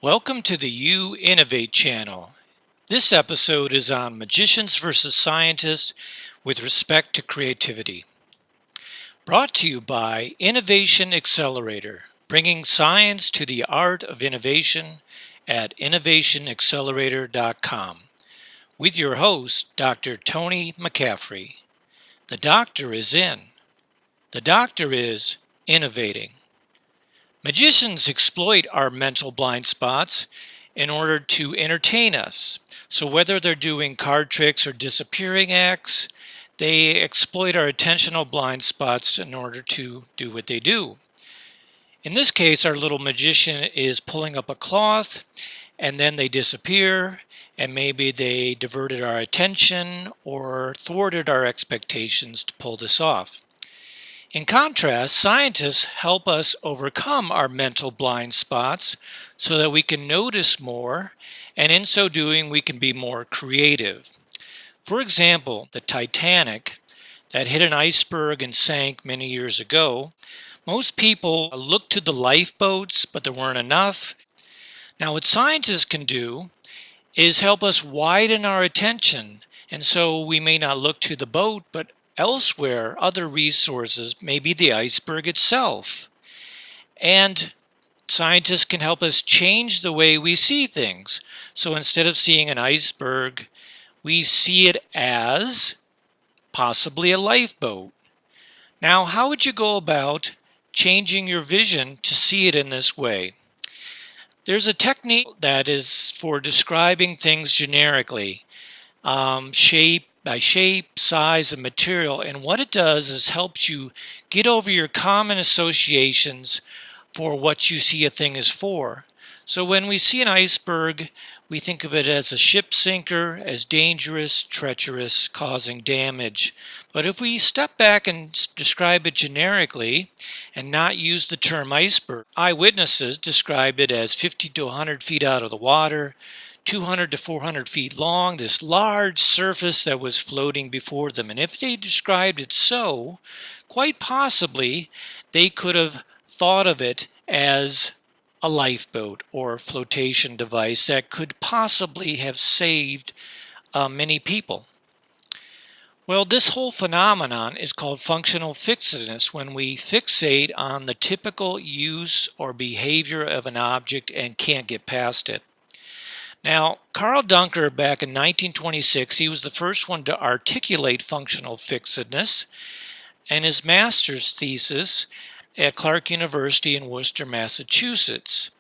Welcome to the You Innovate channel. This episode is on magicians versus scientists with respect to creativity. Brought to you by Innovation Accelerator, bringing science to the art of innovation at innovationaccelerator.com. With your host, Dr. Tony McCaffrey. The doctor is in. The doctor is innovating. Magicians exploit our mental blind spots in order to entertain us. So whether they're doing card tricks or disappearing acts, they exploit our attentional blind spots in order to do what they do. In this case, our little magician is pulling up a cloth and then they disappear, and maybe they diverted our attention or thwarted our expectations to pull this off. In contrast, scientists help us overcome our mental blind spots so that we can notice more, and in so doing, we can be more creative. For example, the Titanic that hit an iceberg and sank many years ago, most people looked to the lifeboats, but there weren't enough. Now, what scientists can do is help us widen our attention, and so we may not look to the boat, but elsewhere, other resources, maybe the iceberg itself. And scientists can help us change the way we see things. So instead of seeing an iceberg, we see it as possibly a lifeboat. Now, how would you go about changing your vision to see it in this way? There's a technique that is for describing things generically, shape by shape, size, and material, and what it does is helps you get over your common associations for what you see a thing is for. So when we see an iceberg, we think of it as a ship sinker, as dangerous, treacherous, causing damage. But if we step back and describe it generically and not use the term iceberg, eyewitnesses describe it as 50 to 100 feet out of the water, 200 to 400 feet long, this large surface that was floating before them. And if they described it so, quite possibly they could have thought of it as a lifeboat or flotation device that could possibly have saved many people. Well, this whole phenomenon is called functional fixedness, when we fixate on the typical use or behavior of an object and can't get past it. Now, Carl Duncker, back in 1926, he was the first one to articulate functional fixedness, and his master's thesis at Clark University in Worcester, Massachusetts.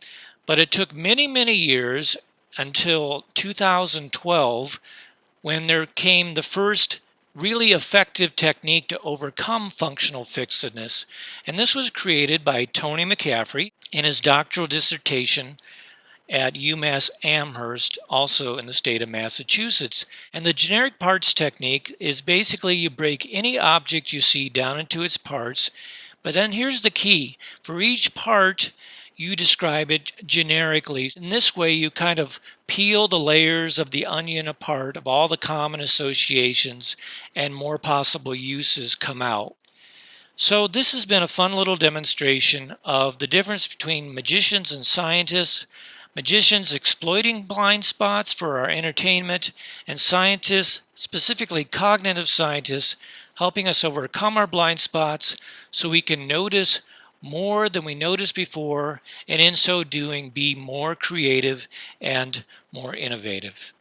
But it took many, many years until 2012 when there came the first really effective technique to overcome functional fixedness. And this was created by Tony McCaffrey in his doctoral dissertation at UMass Amherst, also in the state of Massachusetts. And the generic parts technique is basically you break any object you see down into its parts, but then here's the key. For each part, you describe it generically. In this way, you kind of peel the layers of the onion apart of all the common associations, and more possible uses come out. So this has been a fun little demonstration of the difference between magicians and scientists, magicians exploiting blind spots for our entertainment, and scientists, specifically cognitive scientists, helping us overcome our blind spots so we can notice more than we noticed before, and in so doing be more creative and more innovative.